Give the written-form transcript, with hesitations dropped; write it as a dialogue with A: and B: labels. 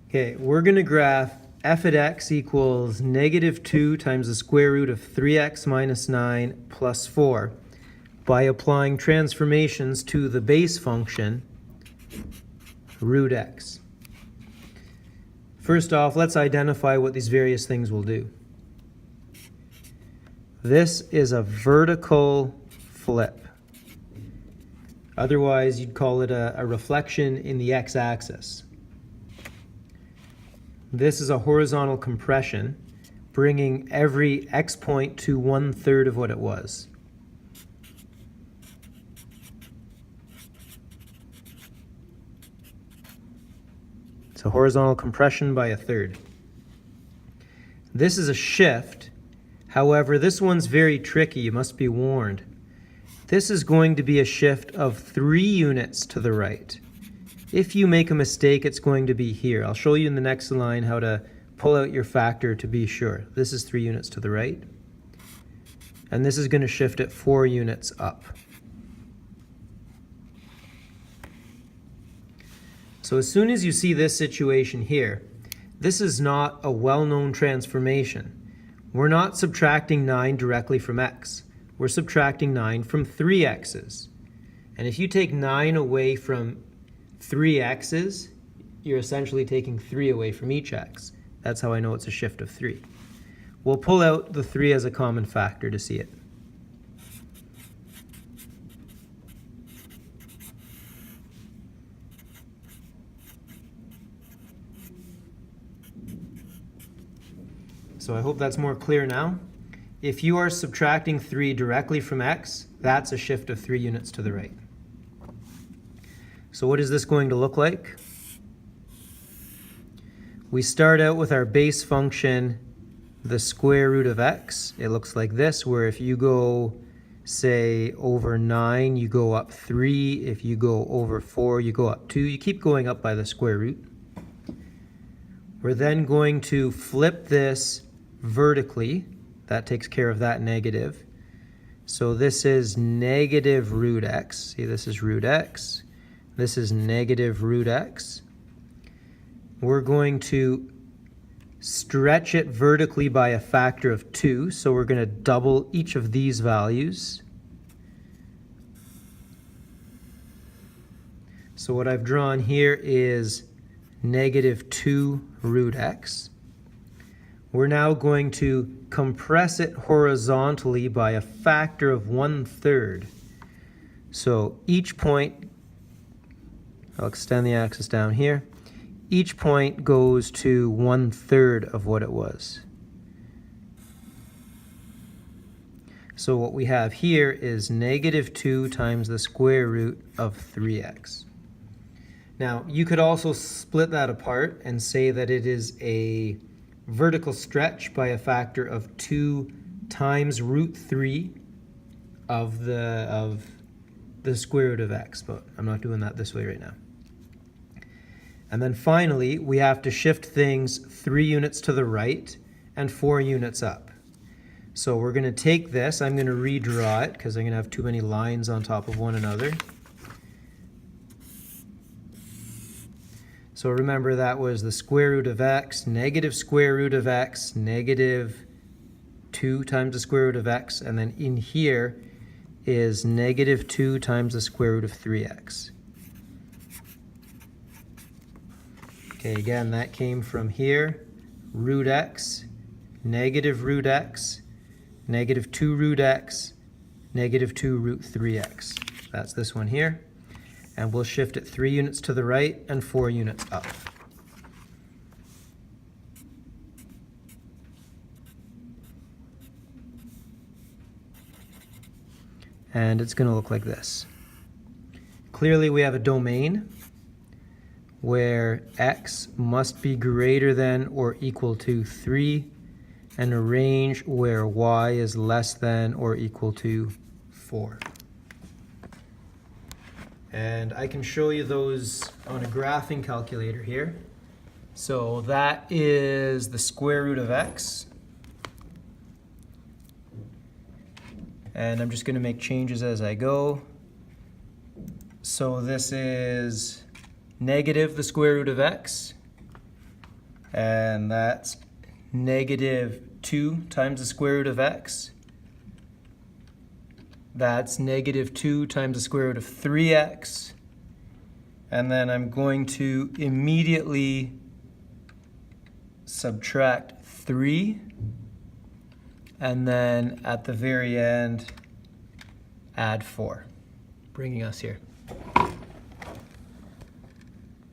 A: Okay, we're going to graph f at x equals negative 2 times the square root of 3x minus 9 plus 4 by applying transformations to the base function root x. First off, let's identify what these various things will do. This is a vertical flip. Otherwise, you'd call it a reflection in the x-axis. This is a horizontal compression, bringing every x point to 1/3 of what it was. It's a horizontal compression by 1/3. This is a shift. However, this one's very tricky, you must be warned. This is going to be a shift of 3 units to the right. If you make a mistake, it's going to be here. I'll show you in the next line how to pull out your factor to be sure. This is 3 units to the right. And this is going to shift it 4 units up. So as soon as you see this situation here, this is not a well-known transformation. We're not subtracting 9 directly from x. We're subtracting 9 from 3 x's. And if you take 9 away from 3 x's, you're essentially taking 3 away from each x. That's how I know it's a shift of 3. We'll pull out the 3 as a common factor to see it. So I hope that's more clear now. If you are subtracting 3 directly from x, that's a shift of 3 units to the right. So what is this going to look like? We start out with our base function, the square root of x. It looks like this, where if you go, say, over 9, you go up 3. If you go over 4, you go up 2. You keep going up by the square root. We're then going to flip this vertically. That takes care of that negative. So this is negative root x. See, this is root x. This is negative root x. We're going to stretch it vertically by a factor of 2. So we're going to double each of these values. So what I've drawn here is negative 2 root x. We're now going to compress it horizontally by a factor of 1/3. So each point, I'll extend the axis down here, each point goes to 1/3 of what it was. So what we have here is negative 2 times the square root of 3x. Now, you could also split that apart and say that it is a vertical stretch by a factor of 2 times root 3 of the square root of x, but I'm not doing that this way right now. And then finally, we have to shift things 3 units to the right and 4 units up. So we're going to take this, I'm going to redraw it because I'm going to have too many lines on top of one another. So remember, that was the square root of x, negative square root of x, negative 2 times the square root of x, and then in here is negative 2 times the square root of 3x. Okay, again, that came from here, root x, negative root x, negative 2 root x, negative 2 root 3x. That's this one here. And we'll shift it 3 units to the right and 4 units up. And it's going to look like this. Clearly we have a domain where x must be greater than or equal to 3, and a range where y is less than or equal to 4. And I can show you those on a graphing calculator here. So that is the square root of x. And I'm just going to make changes as I go. So this is negative the square root of x. And that's negative 2 times the square root of x. That's negative 2 times the square root of 3x. And then I'm going to immediately subtract 3. And then at the very end, add 4, bringing us here.